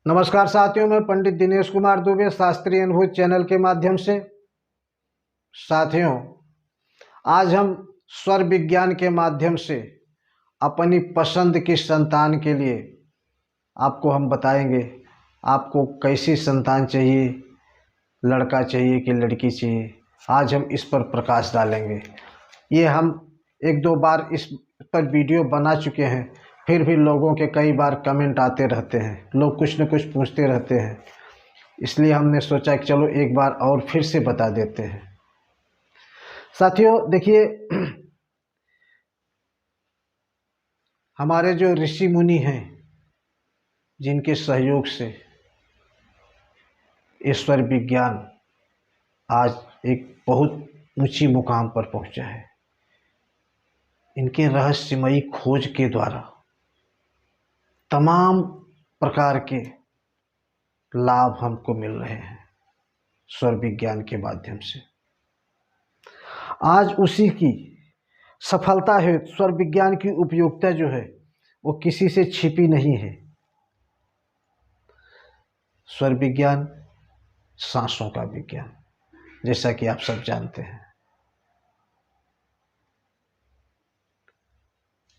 नमस्कार साथियों, मैं पंडित दिनेश कुमार दुबे शास्त्रीय अनुभूत चैनल के माध्यम से। साथियों, आज हम स्वर विज्ञान के माध्यम से अपनी पसंद की संतान के लिए आपको हम बताएंगे आपको कैसी संतान चाहिए, लड़का चाहिए कि लड़की चाहिए। आज हम इस पर प्रकाश डालेंगे। ये हम एक दो बार इस पर वीडियो बना चुके हैं, फिर भी लोगों के कई बार कमेंट आते रहते हैं, लोग कुछ न कुछ पूछते रहते हैं, इसलिए हमने सोचा कि चलो एक बार और फिर से बता देते हैं। साथियों देखिए, हमारे जो ऋषि मुनि हैं, जिनके सहयोग से ईश्वर विज्ञान आज एक बहुत ऊंची मुकाम पर पहुंचा है, इनके रहस्यमयी खोज के द्वारा तमाम प्रकार के लाभ हमको मिल रहे हैं स्वर विज्ञान के माध्यम से। आज उसी की सफलता है। स्वर विज्ञान की उपयोगिता जो है वो किसी से छिपी नहीं है। स्वर विज्ञान सांसों का विज्ञान, जैसा कि आप सब जानते हैं।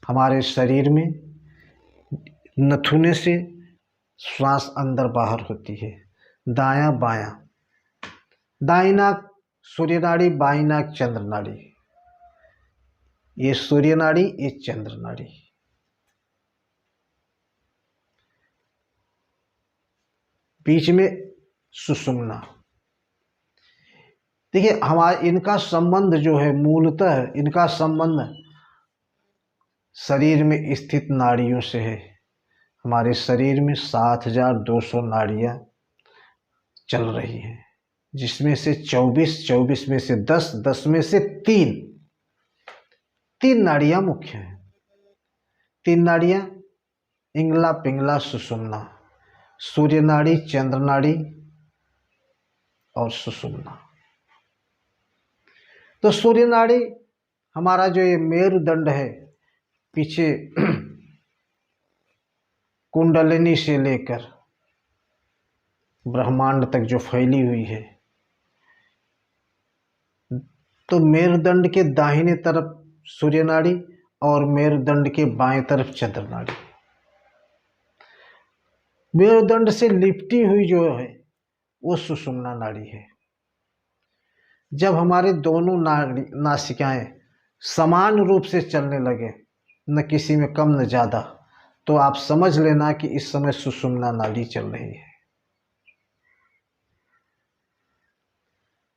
हमारे शरीर में नथुने से श्वास अंदर बाहर होती है, दायां बायां। दाईं नाक सूर्य नाड़ी, बाईं नाक चंद्र नाड़ी। ये सूर्य नाड़ी, ये चंद्र नाड़ी। बीच में सुषुम्ना। देखिए, हमारे इनका संबंध जो है, मूलतः इनका संबंध शरीर में स्थित नाड़ियों से है। हमारे शरीर में 7200 नाड़ियां चल रही हैं, जिसमें से 24 में से 10 में से तीन नाड़ियां मुख्य हैं। तीन नाड़ियां इंगला पिंगला सुषुम्ना, सूर्य नाड़ी, चंद्र नाड़ी और सुषुम्ना। तो सूर्य नाड़ी हमारा जो ये मेरुदंड है, पीछे कुंडलिनी से लेकर ब्रह्मांड तक जो फैली हुई है, तो मेरुदंड के दाहिने तरफ सूर्य नाड़ी और मेरुदंड के बाएं तरफ चंद्र नाड़ी। मेरुदंड से लिपटी हुई जो है वो सुषुम्ना नाड़ी है। जब हमारे दोनों नासिकाएं समान रूप से चलने लगे, न किसी में कम न ज़्यादा, तो आप समझ लेना कि इस समय सुषुम्ना नाड़ी चल रही है।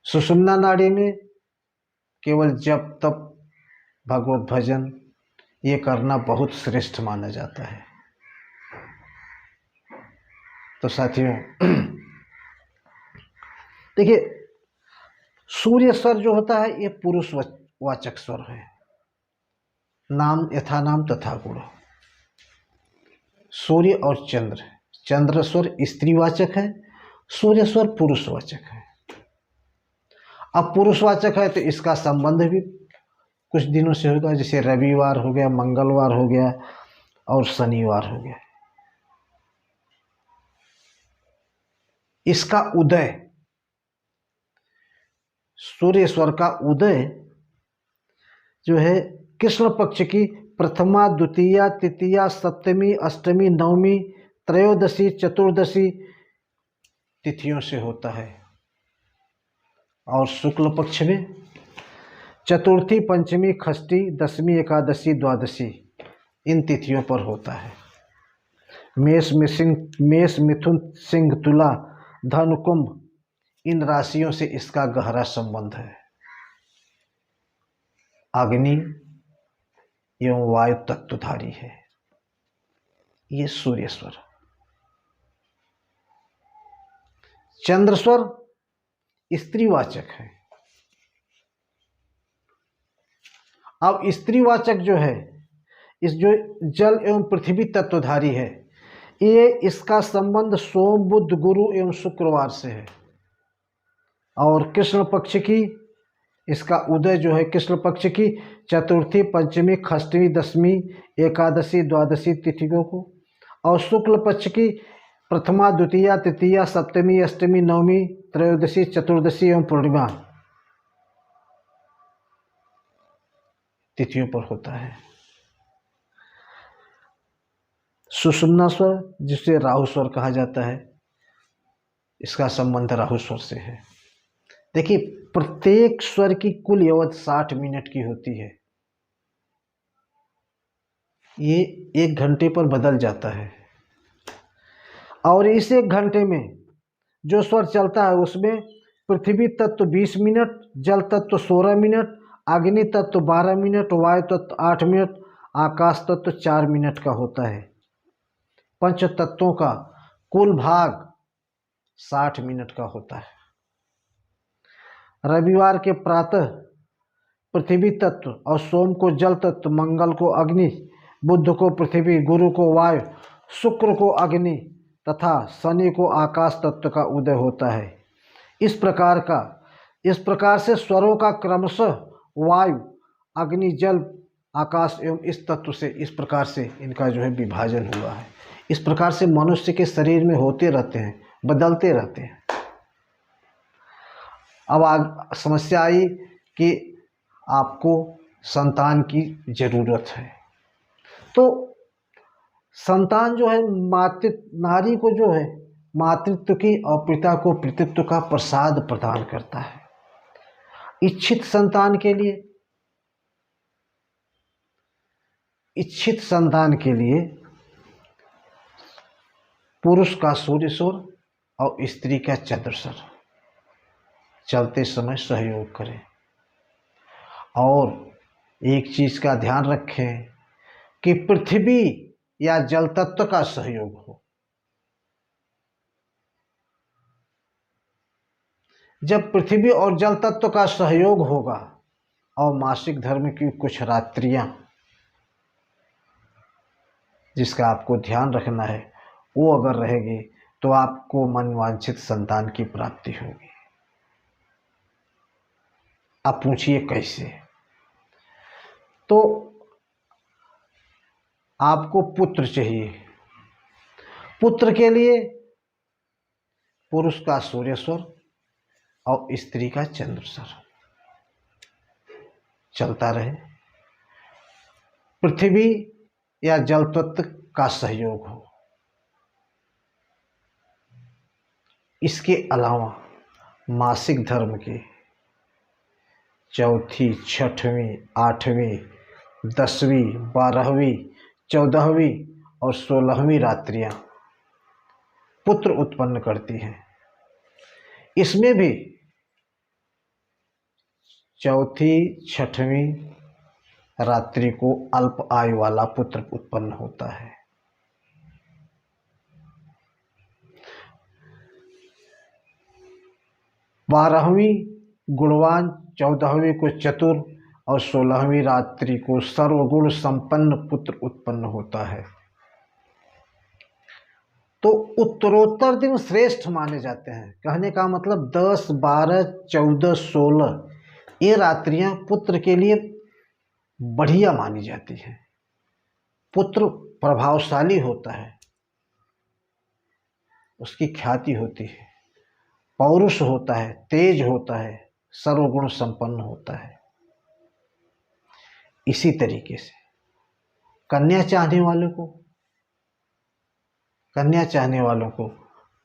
सुषुम्ना नाड़ी में केवल जप तप, भगवत भजन ये करना बहुत श्रेष्ठ माना जाता है। तो साथियों देखिए, सूर्य स्वर जो होता है ये पुरुष वाचक स्वर है। नाम यथा नाम तथा गुण। सूर्य और चंद्र, चंद्र स्वर स्त्रीवाचक है, सूर्य स्वर पुरुषवाचक है। अब पुरुषवाचक है तो इसका संबंध भी कुछ दिनों से होगा, जैसे रविवार हो गया, मंगलवार हो गया और शनिवार हो गया। इसका उदय, सूर्य स्वर का उदय जो है कृष्ण पक्ष की प्रथमा, द्वितीया, तृतीया, सप्तमी, अष्टमी, नवमी, त्रयोदशी, चतुर्दशी तिथियों से होता है। और शुक्ल पक्ष में चतुर्थी, पंचमी, षष्ठी, दशमी, एकादशी, द्वादशी इन तिथियों पर होता है। मेष मिथुन, सिंह, तुला, धनु, कुंभ इन राशियों से इसका गहरा संबंध है। अग्नि एवं वायु तत्वधारी है ये सूर्य स्वर। चंद्र स्वर स्त्रीवाचक है। अब स्त्रीवाचक जो है, इस जो जल एवं पृथ्वी तत्वधारी है, ये इसका संबंध सोम, बुध, गुरु एवं शुक्रवार से है। और कृष्ण पक्ष की इसका उदय जो है कृष्ण पक्ष की चतुर्थी, पंचमी, षष्ठी, दशमी, एकादशी, द्वादशी तिथियों को, और शुक्ल पक्ष की प्रथमा, द्वितीया, तृतीया, सप्तमी, अष्टमी, नवमी, त्रयोदशी, चतुर्दशी एवं पूर्णिमा तिथियों पर होता है। सुषुम्ना स्वर, जिसे राहु स्वर कहा जाता है, इसका संबंध राहु स्वर से है। देखिए, प्रत्येक स्वर की कुल अवधि 60 मिनट की होती है। ये 1 घंटे पर बदल जाता है और इस 1 घंटे में जो स्वर चलता है उसमें पृथ्वी तत्व 20 मिनट, जल तत्व 16 मिनट, अग्नि तत्व 12 मिनट, वायु तत्व 8 मिनट, आकाश तत्व 4 मिनट का होता है। पंच तत्वों का कुल भाग 60 मिनट का होता है। रविवार के प्रातः पृथ्वी तत्व और सोम को जल तत्व, मंगल को अग्नि, बुध को पृथ्वी, गुरु को वायु, शुक्र को अग्नि तथा शनि को आकाश तत्व का उदय होता है। इस प्रकार से स्वरों का क्रमशः वायु, अग्नि, जल, आकाश एवं इस तत्व से इस प्रकार से इनका जो है विभाजन हुआ है। इस प्रकार से मनुष्य के शरीर में होते रहते हैं, बदलते रहते हैं। अब समस्या आई कि आपको संतान की ज़रूरत है, तो संतान जो है नारी को जो है मातृत्व की और पिता को पितृत्व का प्रसाद प्रदान करता है। इच्छित संतान के लिए पुरुष का सूर्य स्वर और स्त्री का चंद्र स्वर चलते समय सहयोग करें। और एक चीज़ का ध्यान रखें कि पृथ्वी या जल तत्व का सहयोग हो। जब पृथ्वी और जल तत्व का सहयोग होगा और मासिक धर्म की कुछ रात्रियां जिसका आपको ध्यान रखना है वो अगर रहेगी तो आपको मनवांछित संतान की प्राप्ति होगी। आप पूछिए कैसे? तो आपको पुत्र चाहिए। पुत्र के लिए पुरुष का सूर्य स्वर और स्त्री का चंद्र स्वर चलता रहे। पृथ्वी या जल तत्व का सहयोग हो। इसके अलावा मासिक धर्म के चौथी, छठवीं, 8वीं, 10वीं, 12वीं, 14वीं और 16वीं रात्रियां पुत्र उत्पन्न करती हैं। इसमें भी चौथी, छठवीं रात्रि को अल्प आयु वाला पुत्र उत्पन्न होता है। बारहवीं गुणवान, 14वीं को चतुर और 16वीं रात्रि को सर्वगुण संपन्न पुत्र उत्पन्न होता है। तो उत्तरोत्तर दिन श्रेष्ठ माने जाते हैं। कहने का मतलब 10, 12, 14, 16 ये रात्रियां पुत्र के लिए बढ़िया मानी जाती हैं। पुत्र प्रभावशाली होता है, उसकी ख्याति होती है, पौरुष होता है, तेज होता है, सर्वगुण संपन्न होता है। इसी तरीके से कन्या चाहने वालों को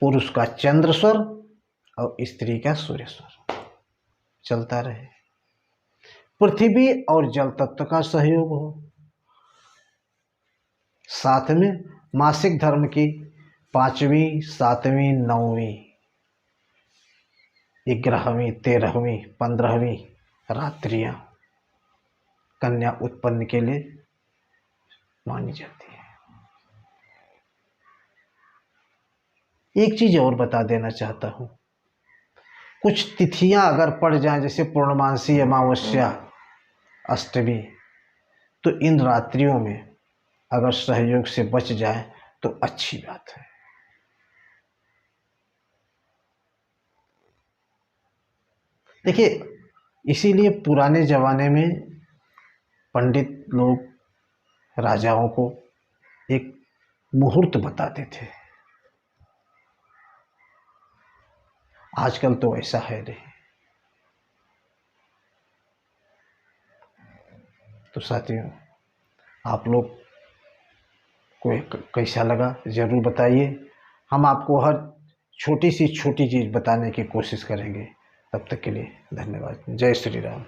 पुरुष का चंद्र स्वर और स्त्री का सूर्य स्वर चलता रहे। पृथ्वी और जल तत्व का सहयोग हो। साथ में मासिक धर्म की 5वीं, 7वीं, 9वीं, 11वीं, 13वीं, 15वीं रात्रियां कन्या उत्पन्न के लिए मानी जाती है। एक चीज और बता देना चाहता हूं, कुछ तिथियां अगर पड़ जाएं जैसे पूर्णमासी, अमावस्या, अष्टमी, तो इन रात्रियों में अगर सहयोग से बच जाए तो अच्छी बात है। देखिए, इसीलिए पुराने जमाने में पंडित लोग राजाओं को एक मुहूर्त बताते थे आजकल तो ऐसा है नहीं। तो साथियों, आप लोग को कैसा लगा ज़रूर बताइए। हम आपको हर छोटी सी छोटी चीज़ बताने की कोशिश करेंगे। तब तक के लिए धन्यवाद। जय श्री राम।